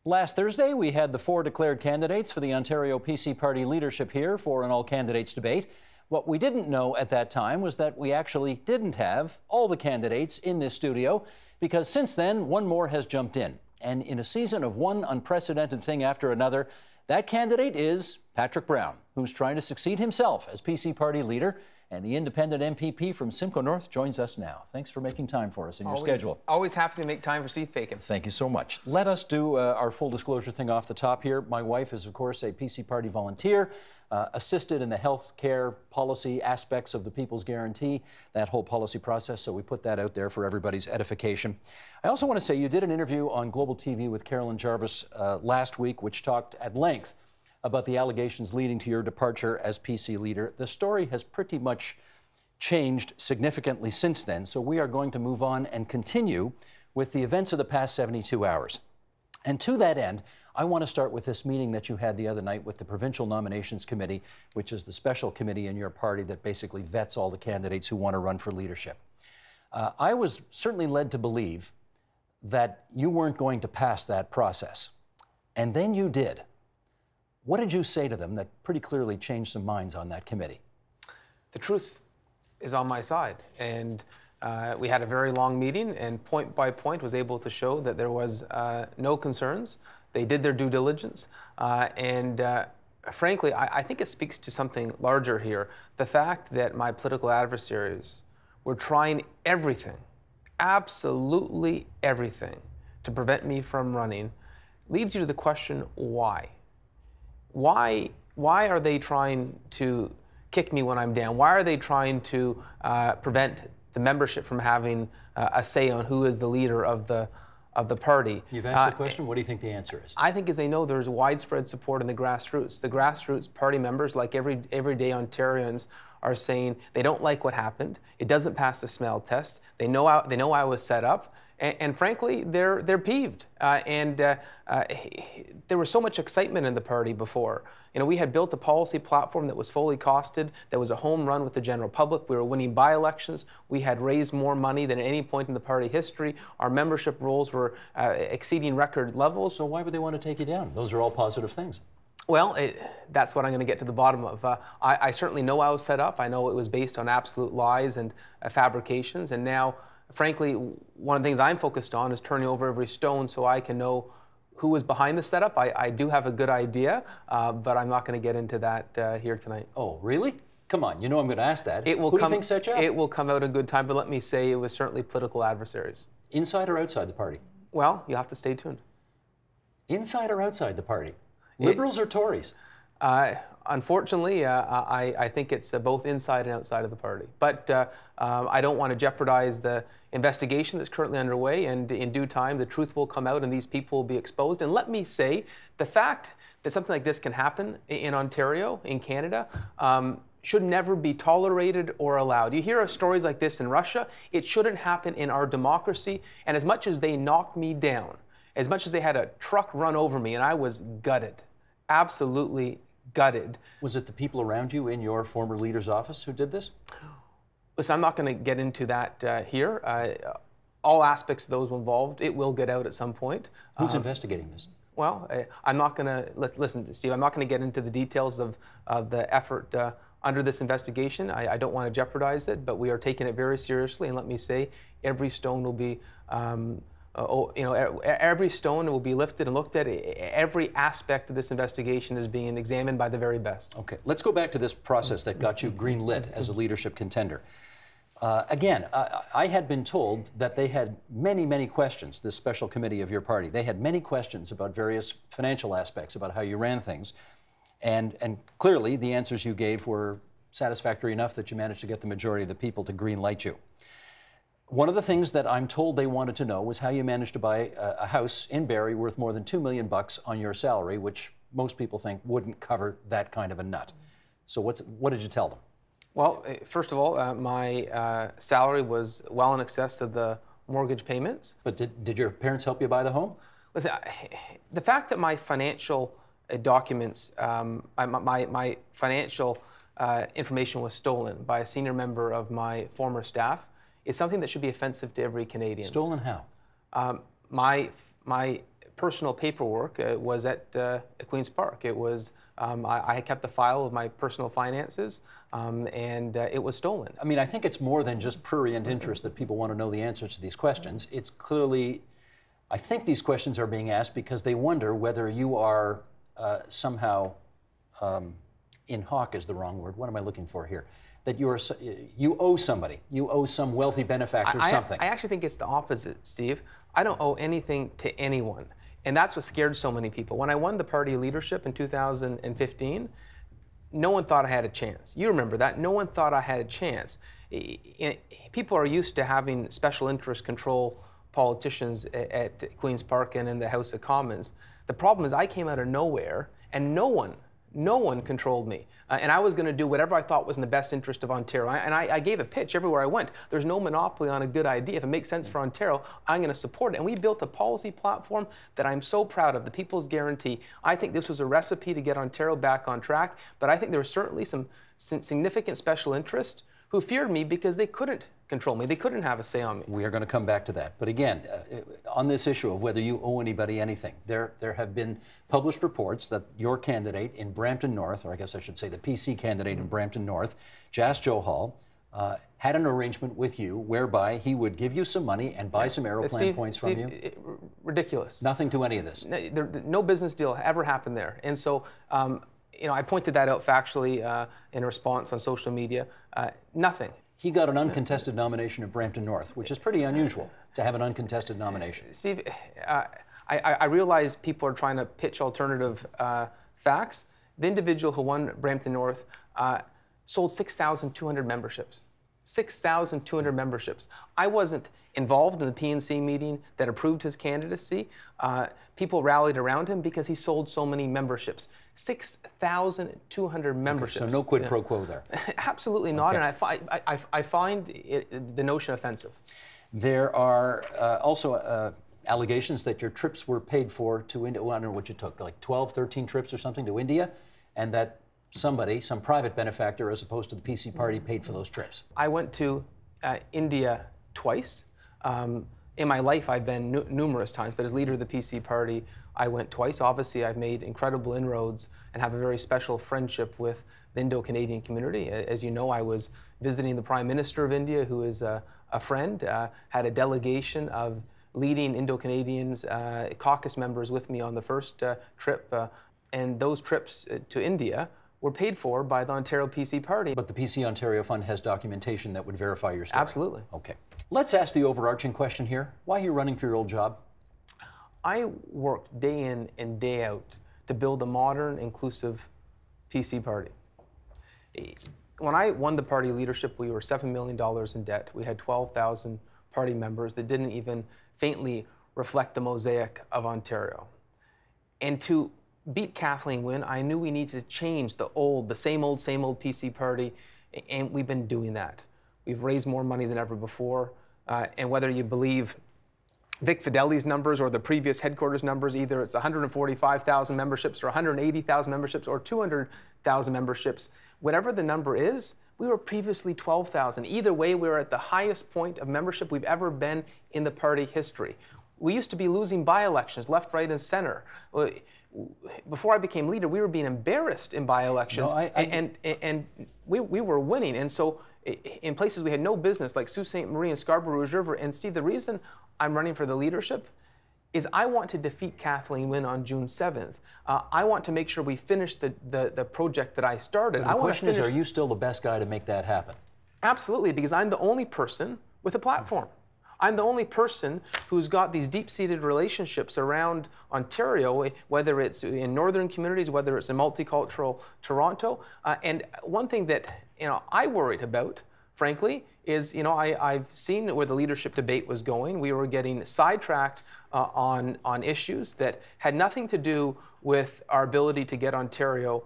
Last Thursday, we had the 4 declared candidates for the Ontario PC Party leadership here for an all-candidates debate. What we didn't know at that time was that we actually didn't have all the candidates in this studio, because since then, one more has jumped in. And in a season of one unprecedented thing after another, that candidate is Patrick Brown, who's trying to succeed himself as PC Party leader. And the independent MPP from Simcoe North joins us now. Thanks for making time for us in your schedule. Always happy to make time for Steve Paikin. Thank you so much. Let us do our full disclosure thing off the top here. My wife is, of course, a PC Party volunteer, assisted in the health care policy aspects of the People's Guarantee, that whole policy process, so we put that out there for everybody's edification. I also want to say you did an interview on Global TV with Carolyn Jarvis last week, which talked at length about the allegations leading to your departure as PC leader. The story has pretty much changed significantly since then, so we are going to move on and continue with the events of the past 72 hours. And to that end, I want to start with this meeting that you had the other night with the Provincial Nominations Committee, which is the special committee in your party that basically vets all the candidates who want to run for leadership. I was certainly led to believe that you weren't going to pass that process, and then you did. What did you say to them that pretty clearly changed some minds on that committee? The truth is on my side, and we had a very long meeting, and point by point was able to show that there was no concerns. They did their due diligence, and frankly, I think it speaks to something larger here. The fact that my political adversaries were trying everything, absolutely everything, to prevent me from running leads you to the question, why? Why are they trying to kick me when I'm down? Why are they trying to prevent the membership from having a say on who is the leader of the party? You've asked the question. What do you think the answer is? I think, as they know, there's widespread support in the grassroots. The grassroots party members, like everyday Ontarians, are saying they don't like what happened. It doesn't pass the smell test. They know I was set up. And frankly, they're peeved. There was so much excitement in the party before. You know, we had built a policy platform that was fully costed, that was a home run with the general public. We were winning by-elections. We had raised more money than at any point in the party history. Our membership rolls were exceeding record levels. So why would they want to take you down? Those are all positive things. Well, that's what I'm going to get to the bottom of. I certainly know I was set up. I know it was based on absolute lies and fabrications. And now, frankly, one of the things I'm focused on is turning over every stone so I can know who was behind the setup. I do have a good idea, but I'm not going to get into that here tonight. Oh, really? Come on, you know I'm going to ask that. Who do you think set you up? It will come out in good time, but let me say it was certainly political adversaries. Inside or outside the party? Well, you have to stay tuned. Inside or outside the party? Liberals or Tories? Unfortunately, I think it's both inside and outside of the party. But I don't want to jeopardize the investigation that's currently underway, and in due time, the truth will come out and these people will be exposed. And let me say, the fact that something like this can happen in Ontario, in Canada, should never be tolerated or allowed. You hear of stories like this in Russia. It shouldn't happen in our democracy. And as much as they knocked me down, as much as they had a truck run over me, and I was gutted, absolutely gutted. Was it the people around you in your former leader's office who did this? Listen, I'm not going to get into that here. All aspects of those involved, it will get out at some point. Who's investigating this? Well, I'm not going to, listen, Steve, I'm not going to get into the details of the effort under this investigation. I don't want to jeopardize it, but we are taking it very seriously. And let me say, every stone will be every stone will be lifted and looked at. Every aspect of this investigation is being examined by the very best. Okay, let's go back to this process that got you green-lit as a leadership contender. Again, I had been told that they had many, many questions, this special committee of your party. They had many questions about various financial aspects, about how you ran things. And clearly, the answers you gave were satisfactory enough that you managed to get the majority of the people to green-light you. One of the things that I'm told they wanted to know was how you managed to buy a house in Barrie worth more than $2 million on your salary, which most people think wouldn't cover that kind of a nut. So what did you tell them? Well, first of all, my salary was well in excess of the mortgage payments. But did your parents help you buy the home? Listen, the fact that my financial documents, my financial information was stolen by a senior member of my former staff is something that should be offensive to every Canadian. Stolen how? My personal paperwork was at Queen's Park. It was, I had kept the file of my personal finances, and it was stolen. I mean, I think it's more than just prurient interest that people want to know the answers to these questions. It's clearly, I think these questions are being asked because they wonder whether you are somehow, in hock is the wrong word, what am I looking for here? That you owe somebody, you owe some wealthy benefactor something. I actually think it's the opposite, Steve. I don't owe anything to anyone. And that's what scared so many people. When I won the party leadership in 2015, no one thought I had a chance. You remember that. No one thought I had a chance. People are used to having special interest control politicians at Queen's Park and in the House of Commons. The problem is I came out of nowhere and no one controlled me. And I was going to do whatever I thought was in the best interest of Ontario. I gave a pitch everywhere I went. There's no monopoly on a good idea. If it makes sense for Ontario, I'm going to support it. And we built a policy platform that I'm so proud of, the People's Guarantee. I think this was a recipe to get Ontario back on track. But I think there was certainly some significant special interest who feared me because they couldn't control me. They couldn't have a say on me. We are going to come back to that. But again, on this issue of whether you owe anybody anything, there have been published reports that your candidate in Brampton North, or I guess I should say the PC candidate in Brampton North, Jas Johal, had an arrangement with you whereby he would give you some money and buy some aeroplane points from you. Ridiculous. Nothing to any of this. No business deal ever happened there. And so, you know, I pointed that out factually in response on social media. Nothing. He got an uncontested nomination in Brampton North, which is pretty unusual to have an uncontested nomination. Steve, I realize people are trying to pitch alternative facts. The individual who won Brampton North sold 6,200 memberships. 6,200 memberships. I wasn't involved in the PNC meeting that approved his candidacy. People rallied around him because he sold so many memberships. 6,200 memberships. Okay, so no quid pro quo there. Absolutely not, Okay. and I find the notion offensive. There are also allegations that your trips were paid for to India. Well, I don't know what you took, like 12, 13 trips or something to India, and that somebody, some private benefactor as opposed to the PC party, paid for those trips. I went to India twice. In my life, I've been numerous times, but as leader of the PC party, I went twice. Obviously, I've made incredible inroads and have a very special friendship with the Indo-Canadian community. As you know, I was visiting the Prime Minister of India, who is a friend, had a delegation of leading Indo-Canadians, caucus members with me on the first trip, and those trips to India were paid for by the Ontario PC party. But the PC Ontario Fund has documentation that would verify your story. Absolutely. Okay. Let's ask the overarching question here. Why are you running for your old job? I worked day in and day out to build a modern, inclusive PC party. When I won the party leadership, we were $7 million in debt. We had 12,000 party members that didn't even faintly reflect the mosaic of Ontario. And to beat Kathleen Wynne, I knew we needed to change the same old PC party, and we've been doing that. We've raised more money than ever before, and whether you believe Vic Fideli's numbers or the previous headquarters numbers, either it's 145,000 memberships or 180,000 memberships or 200,000 memberships, whatever the number is, we were previously 12,000. Either way, we were at the highest point of membership we've ever been in the party history. We used to be losing by-elections left, right, and center. Before I became leader, we were being embarrassed in by-elections, and we were winning. And so in places we had no business, like Sault Ste. Marie and Scarborough Rouge River. And Steve, the reason I'm running for the leadership is I want to defeat Kathleen Wynne on June 7th. I want to make sure we finish the project that I started. The question is, are you still the best guy to make that happen? Absolutely, because I'm the only person with a platform. I'm the only person who's got these deep-seated relationships around Ontario, whether it's in northern communities, whether it's in multicultural Toronto. And one thing that I worried about, frankly, is I've seen where the leadership debate was going. We were getting sidetracked on issues that had nothing to do with our ability to get Ontario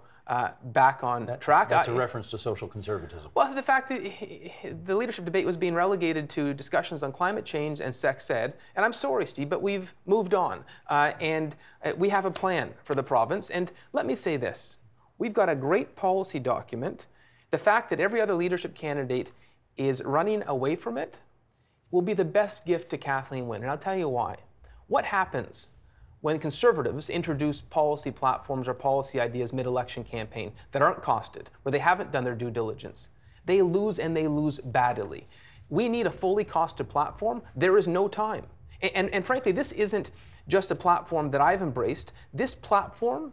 back on track. That's a reference to social conservatism. Well, the fact that the leadership debate was being relegated to discussions on climate change and sex ed, and I'm sorry, Steve, but we've moved on, and we have a plan for the province. And let me say this, we've got a great policy document. The fact that every other leadership candidate is running away from it will be the best gift to Kathleen Wynne, and I'll tell you why. What happens when Conservatives introduce policy platforms or policy ideas mid-election campaign that aren't costed, where they haven't done their due diligence, they lose, and they lose badly. We need a fully costed platform. There is no time. And frankly, this isn't just a platform that I've embraced. This platform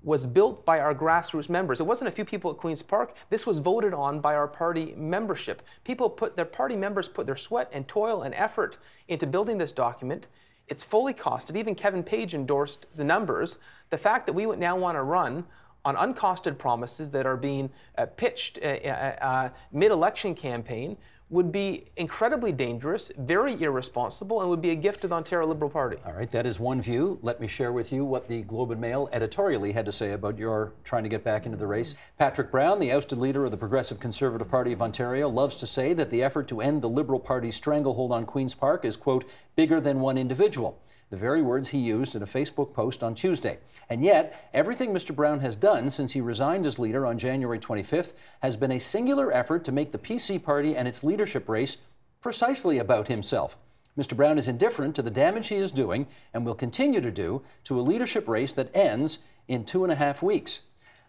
was built by our grassroots members. It wasn't a few people at Queen's Park. This was voted on by our party membership. Their party members put their sweat and toil and effort into building this document. It's fully costed. Even Kevin Page endorsed the numbers. The fact that we would now want to run on uncosted promises that are being pitched mid-election campaign would be incredibly dangerous, very irresponsible, and would be a gift to the Ontario Liberal Party. All right, that is one view. Let me share with you what the Globe and Mail editorially had to say about your trying to get back into the race. Patrick Brown, the ousted leader of the Progressive Conservative Party of Ontario, loves to say that the effort to end the Liberal Party's stranglehold on Queen's Park is, quote, bigger than one individual. The very words he used in a Facebook post on Tuesday. And yet, everything Mr. Brown has done since he resigned as leader on January 25th has been a singular effort to make the PC party and its leadership race precisely about himself. Mr. Brown is indifferent to the damage he is doing and will continue to do to a leadership race that ends in 2.5 weeks.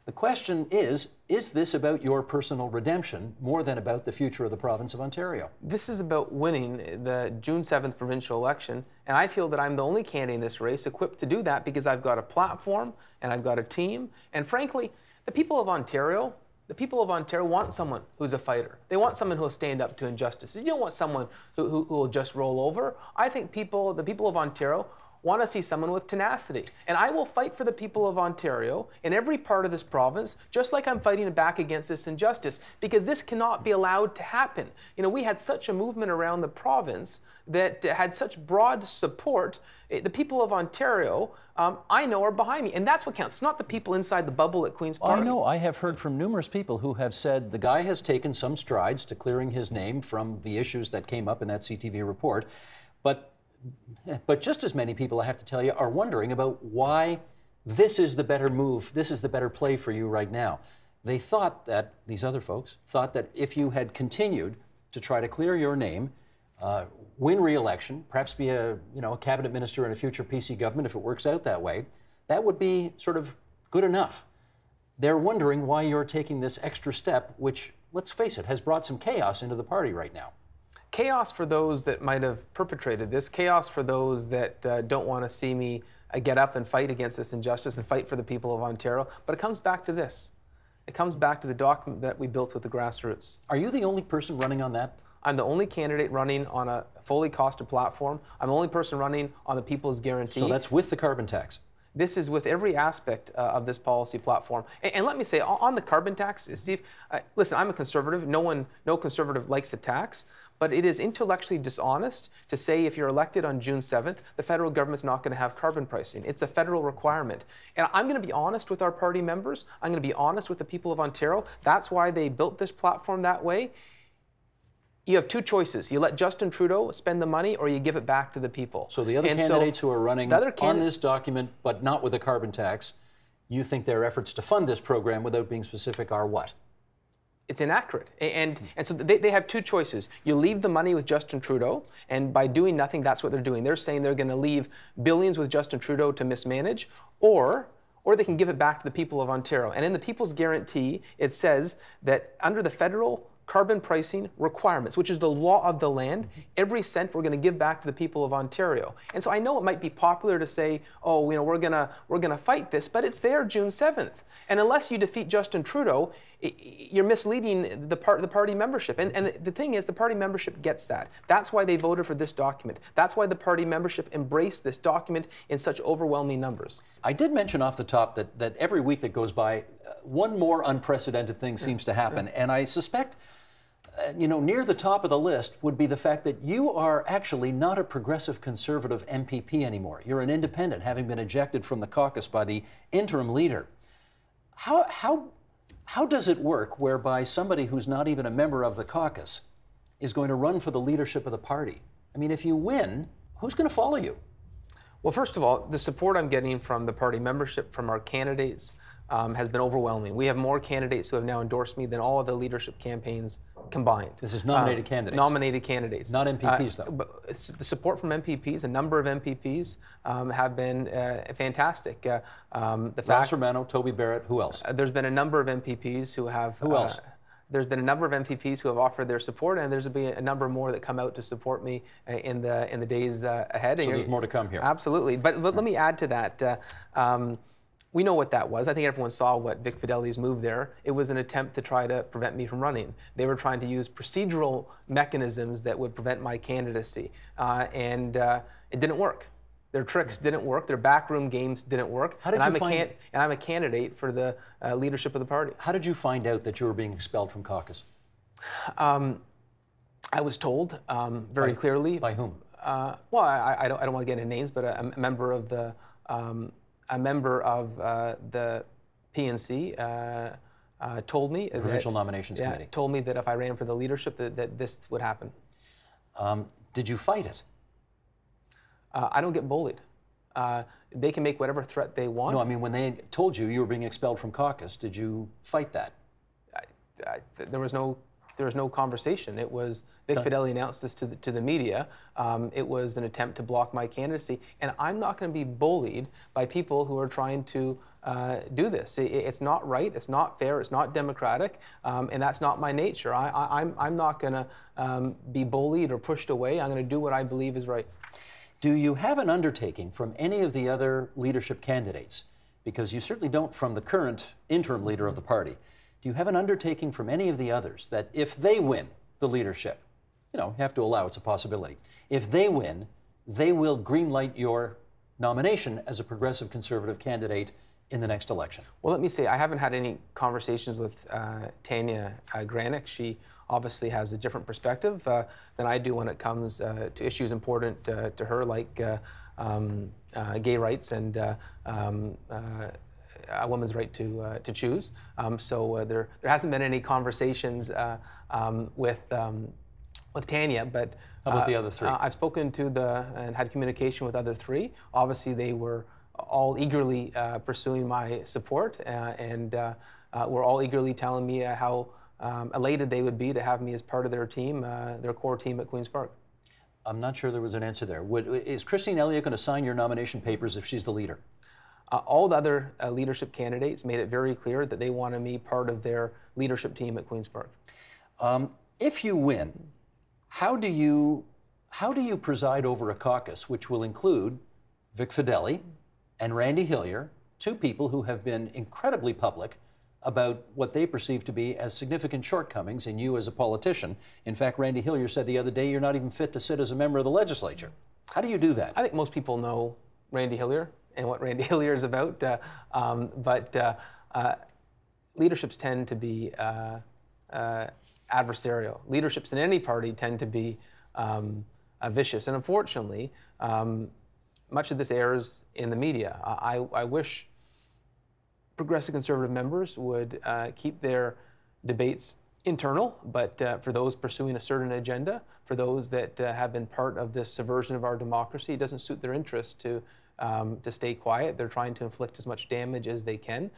The question is this about your personal redemption more than about the future of the province of Ontario? This is about winning the June 7th provincial election, and I feel that I'm the only candidate in this race equipped to do that because I've got a platform and I've got a team, and frankly, the people of Ontario want someone who's a fighter. They want someone who will stand up to injustices. You don't want someone who will just roll over. I think the people of Ontario want to see someone with tenacity. And I will fight for the people of Ontario in every part of this province, just like I'm fighting back against this injustice, because this cannot be allowed to happen. You know, we had such a movement around the province that had such broad support. The people of Ontario, I know, are behind me, and that's what counts. It's not the people inside the bubble at Queen's Park. I know. I have heard from numerous people who have said the guy has taken some strides to clearing his name from the issues that came up in that CTV report, but just as many people, I have to tell you, are wondering about why this is the better move, this is the better play for you right now. They thought that, these other folks, thought that if you had continued to try to clear your name, win re-election, perhaps be a cabinet minister in a future PC government if it works out that way, that would be sort of good enough. They're wondering why you're taking this extra step, which, let's face it, has brought some chaos into the party right now. Chaos for those that might have perpetrated this, chaos for those that don't want to see me get up and fight against this injustice and fight for the people of Ontario. But it comes back to this. It comes back to the document that we built with the grassroots. Are you the only person running on that? I'm the only candidate running on a fully costed platform. I'm the only person running on the People's Guarantee. So that's with the carbon tax? This is with every aspect of this policy platform. And let me say, on the carbon tax, Steve, listen, I'm a conservative. No conservative likes a tax. But it is intellectually dishonest to say if you're elected on June 7th, the federal government's not going to have carbon pricing. It's a federal requirement. And I'm going to be honest with our party members. I'm going to be honest with the people of Ontario. That's why they built this platform that way. You have two choices. You let Justin Trudeau spend the money, or you give it back to the people. So the other candidates who are running on this document, but not with a carbon tax, you think their efforts to fund this program without being specific are what? It's inaccurate. And so they have two choices. You leave the money with Justin Trudeau, and by doing nothing, that's what they're doing. They're saying they're going to leave billions with Justin Trudeau to mismanage, or they can give it back to the people of Ontario. And in the People's Guarantee, it says that under the federal carbon pricing requirements, which is the law of the land, every cent we're going to give back to the people of Ontario. And so I know it might be popular to say, oh, we're going to fight this, but it's there June 7th. And unless you defeat Justin Trudeau, you're misleading the party membership. And the thing is, the party membership gets that. That's why they voted for this document. That's why the party membership embraced this document in such overwhelming numbers. I did mention off the top that every week that goes by, one more unprecedented thing seems to happen. And I suspect near the top of the list would be the fact that you are actually not a progressive conservative MPP anymore. You're an independent, having been ejected from the caucus by the interim leader. How does it work whereby somebody who's not even a member of the caucus is going to run for the leadership of the party? I mean, if you win, who's going to follow you? Well, first of all, the support I'm getting from the party membership, from our candidates, has been overwhelming. We have more candidates who have now endorsed me than all of the leadership campaigns combined. This is nominated candidates. Nominated candidates. Not MPPs, though. But the support from MPPs, a number of MPPs have been fantastic. Ross Romano, Toby Barrett, who else? There's been a number of MPPs who have... Who else? There's been a number of MPPs who have offered their support, and there's been a number more that come out to support me in the days ahead. So there's more to come here. Absolutely. But let me add to that. We know what that was. I think everyone saw what Vic Fideli's move there. It was an attempt to try to prevent me from running. They were trying to use procedural mechanisms that would prevent my candidacy, and it didn't work. Their tricks didn't work. Their backroom games didn't work. How did you find? And I'm a candidate for the leadership of the party. How did you find out that you were being expelled from caucus? I was told very clearly. By whom? Well, I don't want to get into names, but a member of the PNC told me. Provincial Nominations Committee. Told me that if I ran for the leadership, that this would happen. Did you fight it? I don't get bullied. They can make whatever threat they want. No, I mean, when they told you you were being expelled from caucus, did you fight that? There was no conversation. It was Vic Fideli announced this to the media. It was an attempt to block my candidacy, and I'm not going to be bullied by people who are trying to do this. It's not right. It's not fair. It's not democratic, and that's not my nature. I'm not going to be bullied or pushed away. I'm going to do what I believe is right. Do you have an undertaking from any of the other leadership candidates? Because you certainly don't from the current interim leader of the party. Do you have an undertaking from any of the others that if they win the leadership, you have to allow it's a possibility, if they win, they will greenlight your nomination as a progressive conservative candidate in the next election? Well, let me say, I haven't had any conversations with Tanya Granick. She obviously has a different perspective than I do when it comes to issues important to her, like gay rights and a woman's right to choose. So there hasn't been any conversations with Tanya, but how about the other three? I've spoken to and had communication with other three. Obviously, they were all eagerly pursuing my support, and were all eagerly telling me how elated they would be to have me as part of their team, their core team at Queen's Park. I'm not sure there was an answer there. Is Christine Elliott going to sign your nomination papers if she's the leader? All the other leadership candidates made it very clear that they wanted me part of their leadership team at Queen's Park. If you win, how do you preside over a caucus which will include Vic Fideli and Randy Hillier, two people who have been incredibly public about what they perceive to be as significant shortcomings in you as a politician? In fact, Randy Hillier said the other day you're not even fit to sit as a member of the legislature. How do you do that? I think most people know Randy Hillier and what Randy Hillier is about, but leaderships tend to be adversarial. Leaderships in any party tend to be vicious, and unfortunately, much of this airs in the media. I wish progressive conservative members would keep their debates internal, but for those pursuing a certain agenda, for those that have been part of this subversion of our democracy, it doesn't suit their interest to stay quiet. They're trying to inflict as much damage as they can.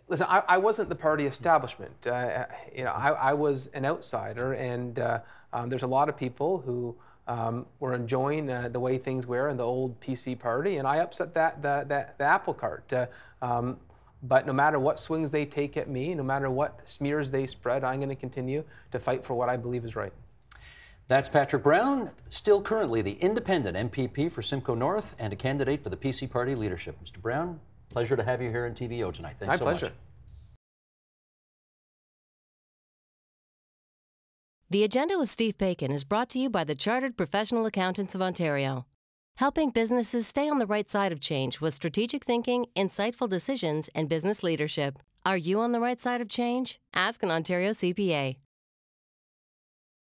Listen, I wasn't the party establishment. I was an outsider, and there's a lot of people who were enjoying the way things were in the old PC party, and I upset the apple cart. But no matter what swings they take at me, no matter what smears they spread, I'm going to continue to fight for what I believe is right. That's Patrick Brown, still currently the independent MPP for Simcoe North and a candidate for the PC party leadership. Mr. Brown, pleasure to have you here in TVO tonight. Thanks so much. My pleasure. The Agenda with Steve Paikin is brought to you by the Chartered Professional Accountants of Ontario, helping businesses stay on the right side of change with strategic thinking, insightful decisions, and business leadership. Are you on the right side of change? Ask an Ontario CPA.